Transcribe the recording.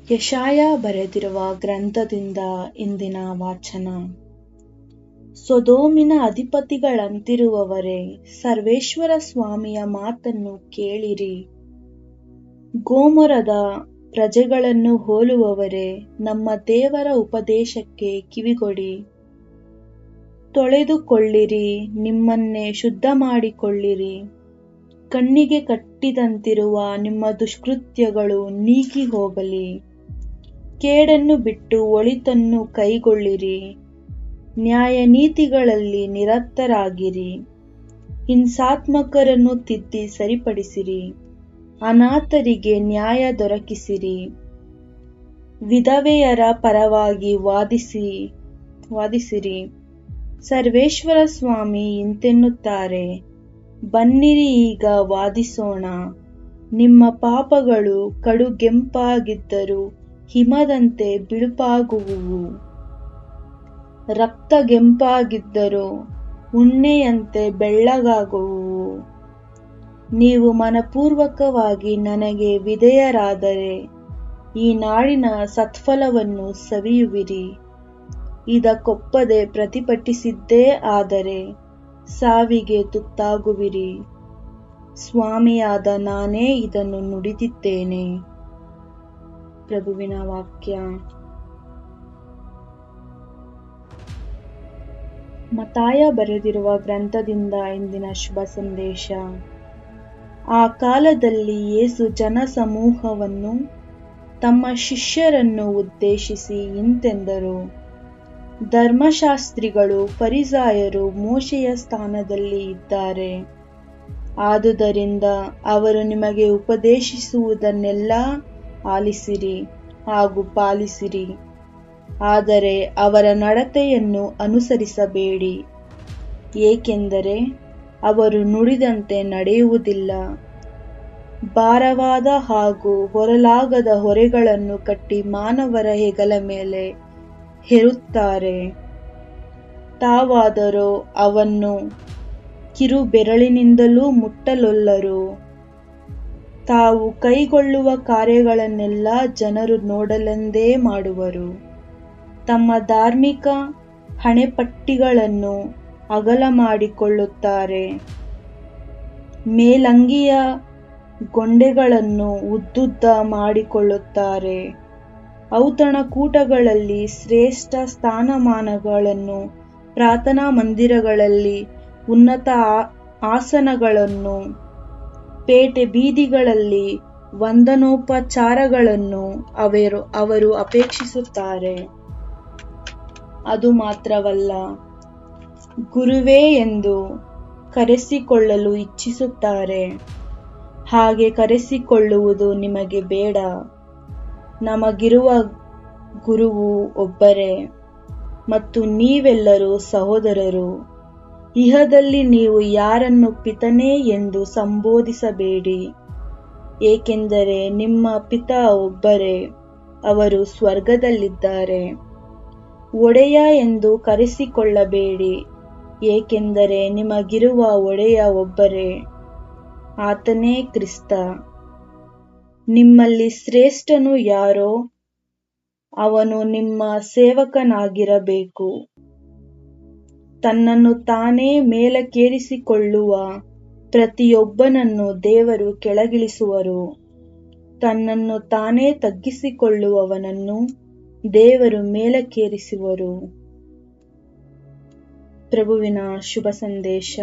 ಯೆಶಾಯ ಬರೆದಿರುವ ಗ್ರಂಥದಿಂದ ಇಂದಿನ ವಾಚನ. ಸೊದೋಮಿನ ಅಧಿಪತಿಗಳಂತಿರುವವರೇ, ಸರ್ವೇಶ್ವರ ಸ್ವಾಮಿಯ ಮಾತನ್ನು ಕೇಳಿರಿ. ಗೋಮೊರದ ಪ್ರಜೆಗಳನ್ನು ಹೋಲುವವರೇ, ನಮ್ಮ ದೇವರ ಉಪದೇಶಕ್ಕೆ ಕಿವಿಗೊಡಿ. ತೊಳೆದುಕೊಳ್ಳಿರಿ, ನಿಮ್ಮನ್ನೇ ಶುದ್ಧ ಮಾಡಿಕೊಳ್ಳಿರಿ. ಕಣ್ಣಿಗೆ ಕಟ್ಟಿದಂತಿರುವ ನಿಮ್ಮ ದುಷ್ಕೃತ್ಯಗಳು ನೀಗಿ ಹೋಗಲಿ. ಕೇಡನ್ನು ಬಿಟ್ಟು ಒಳಿತನ್ನು ಕೈಗೊಳ್ಳಿರಿ. ನ್ಯಾಯ ನೀತಿಗಳಲ್ಲಿ ನಿರತರಾಗಿರಿ. ಹಿಂಸಾತ್ಮಕರನ್ನು ತಿದ್ದಿ ಸರಿಪಡಿಸಿರಿ. ಅನಾಥರಿಗೆ ನ್ಯಾಯ ದೊರಕಿಸಿರಿ. ವಿಧವೆಯರ ಪರವಾಗಿ ವಾದಿಸಿರಿ. ಸರ್ವೇಶ್ವರ ಸ್ವಾಮಿ ಇಂತೆನ್ನುತ್ತಾರೆ, ಬನ್ನಿರಿ, ಈಗ ವಾದಿಸೋಣ. ನಿಮ್ಮ ಪಾಪಗಳು ಕಡುಗೆಂಪಾಗಿದ್ದರೂ ಹಿಮದಂತೆ ಬಿಳುಪಾಗುವುವು, ರಕ್ತಗೆಂಪಾಗಿದ್ದರೂ ಉಣ್ಣೆಯಂತೆ ಬೆಳ್ಳಗಾಗುವುವು. ನೀವು ಮನಪೂರ್ವಕವಾಗಿ ನನಗೆ ವಿಧೇಯರಾದರೆ ಈ ನಾಡಿನ ಸತ್ಫಲವನ್ನು ಸವಿಯುವಿರಿ. ಇದಕ್ಕೊಪ್ಪದೆ ಪ್ರತಿಭಟಿಸಿದ್ದೇ ಆದರೆ ಸಾವಿಗೆ ತುತ್ತಾಗುವಿರಿ. ಸ್ವಾಮಿಯಾದ ನಾನೇ ಇದನ್ನು ನುಡಿದಿದ್ದೇನೆ. ಪ್ರಭುವಿನ ವಾಕ್ಯ. ಮತ್ತಾಯ ಬರೆದಿರುವ ಗ್ರಂಥದಿಂದ ಇಂದಿನ ಶುಭ ಸಂದೇಶ. ಆ ಕಾಲದಲ್ಲಿ ಯೇಸು ಜನಸಮೂಹವನ್ನು ತಮ್ಮ ಶಿಷ್ಯರನ್ನು ಉದ್ದೇಶಿಸಿ ಇಂತೆಂದರು, ಧರ್ಮಶಾಸ್ತ್ರಿಗಳು ಫರಿಸಾಯರು ಮೋಶೆಯ ಸ್ಥಾನದಲ್ಲಿ ಇದ್ದಾರೆ. ಆದುದರಿಂದ ಅವರು ನಿಮಗೆ ಉಪದೇಶಿಸುವುದನ್ನೆಲ್ಲ ಆಲಿಸಿರಿ ಹಾಗೂ ಪಾಲಿಸಿರಿ. ಆದರೆ ಅವರ ನಡತೆಯನ್ನು ಅನುಸರಿಸಬೇಡಿ, ಏಕೆಂದರೆ ಅವರು ನುಡಿದಂತೆ ನಡೆಯುವುದಿಲ್ಲ. ಭಾರವಾದ ಹಾಗೂ ಹೊರಲಾಗದ ಹೊರೆಗಳನ್ನು ಕಟ್ಟಿ ಮಾನವರ ಹೆಗಲ ಮೇಲೆ ಹೇರುತ್ತಾರೆ. ತಾವಾದರೋ ಅವನ್ನು ಕಿರುಬೆರಳಿನಿಂದಲೂ ಮುಟ್ಟಲೊಲ್ಲರು. ತಾವು ಕೈಗೊಳ್ಳುವ ಕಾರ್ಯಗಳನ್ನೆಲ್ಲ ಜನರು ನೋಡಲೆಂದೇ ಮಾಡುವರು. ತಮ್ಮ ಧಾರ್ಮಿಕ ಹಣೆಪಟ್ಟಿಗಳನ್ನು ಅಗಲ ಮಾಡಿಕೊಳ್ಳುತ್ತಾರೆ. ಮೇಲಂಗಿಯ ಗೊಂಡೆಗಳನ್ನು ಉದ್ದುದ್ದ ಮಾಡಿಕೊಳ್ಳುತ್ತಾರೆ. ಔತಣಕೂಟಗಳಲ್ಲಿ ಶ್ರೇಷ್ಠ ಸ್ಥಾನಮಾನಗಳನ್ನು, ಪ್ರಾರ್ಥನಾ ಮಂದಿರಗಳಲ್ಲಿ ಉನ್ನತ ಆಸನಗಳನ್ನು, ಪೇಟೆ ಬೀದಿಗಳಲ್ಲಿ ವಂದನೋಪಚಾರಗಳನ್ನು ಅವರು ಅಪೇಕ್ಷಿಸುತ್ತಾರೆ. ಅದು ಮಾತ್ರವಲ್ಲ, ಗುರುವೇ ಎಂದು ಕರೆಸಿಕೊಳ್ಳಲು ಇಚ್ಛಿಸುತ್ತಾರೆ. ಹಾಗೆ ಕರೆಸಿಕೊಳ್ಳುವುದು ನಿಮಗೆ ಬೇಡ. ನಮಗಿರುವ ಗುರುವು ಒಬ್ಬರೇ ಮತ್ತು ನೀವೆಲ್ಲರೂ ಸಹೋದರರು. ಇಹದಲ್ಲಿ ನೀವು ಯಾರನ್ನು ಪಿತನೇ ಎಂದು ಸಂಬೋಧಿಸಬೇಡಿ, ಏಕೆಂದರೆ ನಿಮ್ಮ ಪಿತ ಒಬ್ಬರೇ, ಅವರು ಸ್ವರ್ಗದಲ್ಲಿದ್ದಾರೆ. ಒಡೆಯ ಎಂದು ಕರೆಸಿಕೊಳ್ಳಬೇಡಿ, ಏಕೆಂದರೆ ನಿಮಗಿರುವ ಒಡೆಯ ಒಬ್ಬರೇ, ಆತನೇ ಕ್ರಿಸ್ತ. ನಿಮ್ಮಲ್ಲಿ ಶ್ರೇಷ್ಠನು ಯಾರೋ ಅವನು ನಿಮ್ಮ ಸೇವಕನಾಗಿರಬೇಕು. ತನ್ನನ್ನು ತಾನೇ ಮೇಲಕ್ಕೇರಿಸಿಕೊಳ್ಳುವ ಪ್ರತಿಯೊಬ್ಬನನ್ನು ದೇವರು ಕೆಳಗಿಳಿಸುವರು. ತನ್ನನ್ನು ತಾನೇ ತಗ್ಗಿಸಿಕೊಳ್ಳುವವನನ್ನು ದೇವರು ಮೇಲಕ್ಕೇರಿಸುವರು. ಪ್ರಭುವಿನ ಶುಭ ಸಂದೇಶ.